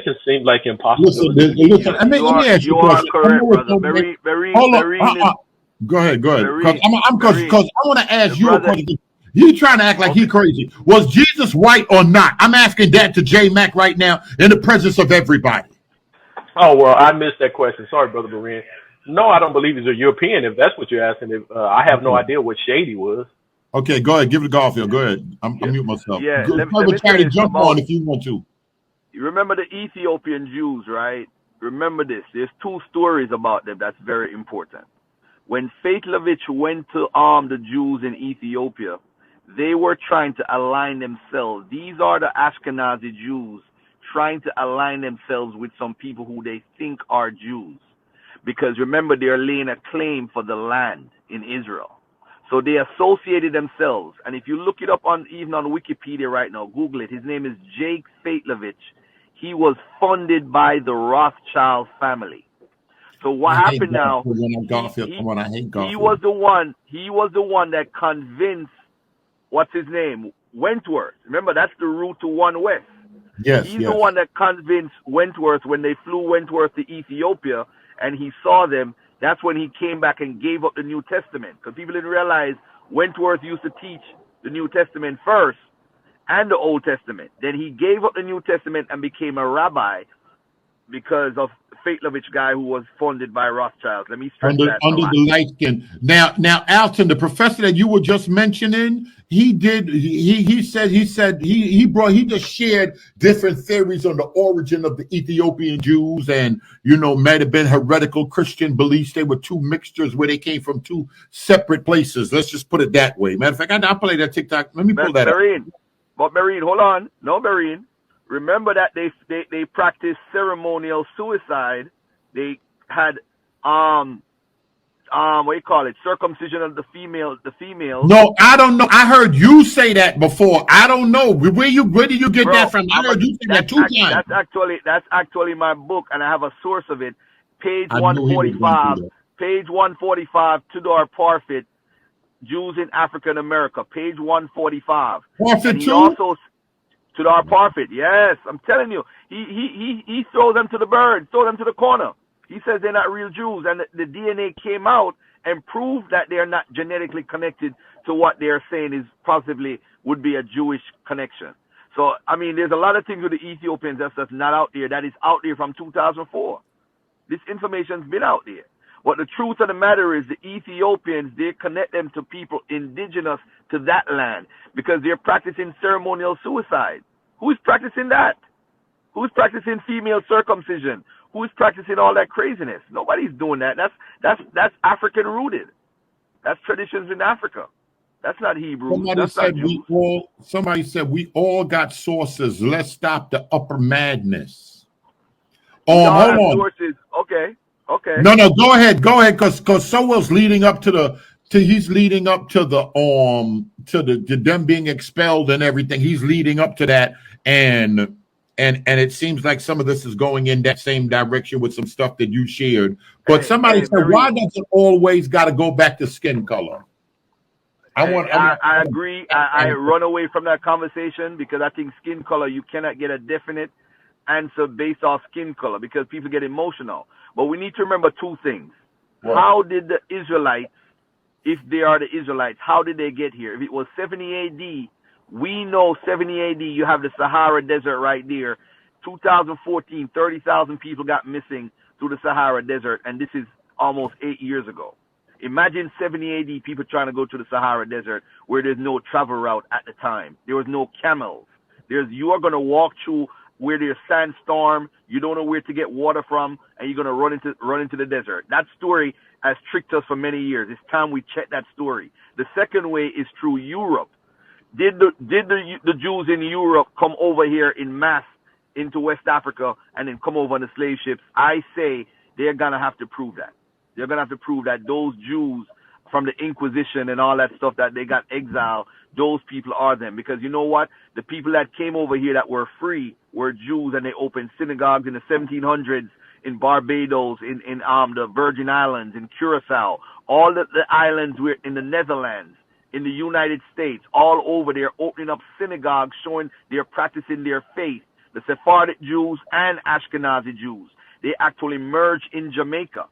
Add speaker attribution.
Speaker 1: making seem like
Speaker 2: Listen,
Speaker 1: impossibilities.
Speaker 2: listen. Let me ask you
Speaker 3: You
Speaker 2: a
Speaker 3: are
Speaker 2: question. I
Speaker 3: correct,
Speaker 2: know it's
Speaker 3: brother.
Speaker 2: no man. Hold on.
Speaker 3: Marine is
Speaker 2: Go ahead. Go ahead. Because
Speaker 3: Marine. Marine.
Speaker 2: because I want to
Speaker 3: The
Speaker 2: ask you a
Speaker 3: brother.
Speaker 2: question. You trying to act like he
Speaker 3: Okay.
Speaker 2: crazy? Was Jesus white or not? I'm asking that to J Mac right now in the presence of everybody.
Speaker 1: Oh well, I missed that question. Sorry, brother Berin. No, I don't believe he's a European. If that's what you're asking, if I have no
Speaker 2: Okay.
Speaker 1: idea what shade he was.
Speaker 2: Okay. Go ahead. Give it to Garfield. Go ahead. I'm
Speaker 1: Yeah.
Speaker 2: mute myself.
Speaker 3: Yeah.
Speaker 2: Go,
Speaker 3: Let me say
Speaker 2: Charlie,
Speaker 3: this
Speaker 2: jump on
Speaker 3: about.
Speaker 2: if you want to.
Speaker 3: You remember the Ethiopian Jews, right? Remember this. There's two stories about them that's very important. When Faithlovich went to arm the Jews in Ethiopia, they were trying to align themselves. These are the Ashkenazi Jews trying to align themselves with some people who they think are Jews. Because remember, they're laying a claim for the land in Israel. So they associated themselves. And if you look it up on even on Wikipedia right now, Google it. His name is Jake Faithlovich. He was funded by the Rothschild family. So what
Speaker 2: I hate
Speaker 3: happened now?
Speaker 2: Garfield when I'm
Speaker 3: He
Speaker 2: Garfield.
Speaker 3: he
Speaker 2: Come on, I hate
Speaker 3: he was
Speaker 2: Garfield.
Speaker 3: the one. He was the one that convinced what's his name, Wentworth. Remember, that's the route to One West.
Speaker 2: Yes,
Speaker 3: He's the
Speaker 2: yes.
Speaker 3: one that convinced Wentworth when they flew Wentworth to Ethiopia and he saw them. That's when he came back and gave up the New Testament because people didn't realize Wentworth used to teach the New Testament first and the Old Testament. Then he gave up the New Testament and became a rabbi because of Faithlovich guy who was funded by Rothschild. Let me stress that a
Speaker 2: Under
Speaker 3: lot.
Speaker 2: the light skin. Now, Alton, the professor that you were just mentioning, he just shared different theories on the origin of the Ethiopian Jews, and might have been heretical Christian beliefs. They were two mixtures where they came from two separate places. Let's just put it that way. Matter of fact, I'll play that TikTok. Let me pull that up.
Speaker 3: Marine, hold on. No, Marine. Remember that they practiced ceremonial suicide. They had what do you call it? Circumcision of the females.
Speaker 2: No, I don't know. I heard you say that before. I don't know. Where did you get that
Speaker 3: Bro,
Speaker 2: from? I heard you say that two times.
Speaker 3: that's actually my book, and I have a source of it. Page
Speaker 2: I knew he was going to
Speaker 3: 145.
Speaker 2: do that.
Speaker 3: Page 145. Tudor Parfit, Jews in Africa and America. Page 145. And
Speaker 2: Prophet
Speaker 3: he
Speaker 2: too?
Speaker 3: also Tudor Parfit. Yes, I'm telling you. He throws them to the birds, throw them to the corner. He says they're not real Jews, and the DNA came out and proved that they're not genetically connected to what they're saying is possibly would be a Jewish connection. So, I mean, there's a lot of things with the Ethiopians that's not out there. That is out there from 2004. This information's been out there. But the truth of the matter is the Ethiopians, they connect them to people indigenous to that land because they're practicing ceremonial suicide. Who's practicing that? Who's practicing female circumcision? Who's practicing all that craziness? Nobody's doing that. That's African rooted. That's traditions in Africa. That's not Hebrews. That's not Jews.
Speaker 2: Somebody said we all got sources. Let's stop the upper madness.
Speaker 3: We all
Speaker 2: Hold
Speaker 3: have
Speaker 2: on.
Speaker 3: sources. Okay.
Speaker 2: No, go ahead, because Sowell's leading up to he's leading up to to them being expelled and everything. He's leading up to that, and it seems like some of this is going in that same direction with some stuff that you shared. But somebody said, why does it always got to go back to skin color?
Speaker 3: I agree. I run away from that conversation because I think skin color, you cannot get a definite answer based off skin color because people get emotional. But we need to remember two things. Right. How did the Israelites, if they are the Israelites, how did they get here? If it was 70 AD, we know 70 AD, you have the Sahara Desert right there. 2014, 30,000 people got missing through the Sahara Desert, and this is almost 8 years ago. Imagine 70 AD, people trying to go to the Sahara Desert where there's no travel route at the time. There was no camels. You are going to walk through where there's sandstorm, you don't know where to get water from, and you're going to run into the desert. That story has tricked us for many years. It's time we check that story. The second way is through Europe. Did the Jews in Europe come over here in mass into West Africa and then come over on the slave ships? I say they're going to have to prove that. They're going to have to prove that those Jews from the Inquisition and all that stuff that they got exiled, those people are them. Because you know what? The people that came over here that were free were Jews, and they opened synagogues in the 1700s in Barbados, in the Virgin Islands, in Curacao, all the islands were in the Netherlands, in the United States, all over. They're opening up synagogues, showing they're practicing their faith. the Sephardic Jews and Ashkenazi Jews. They actually merged in Jamaica.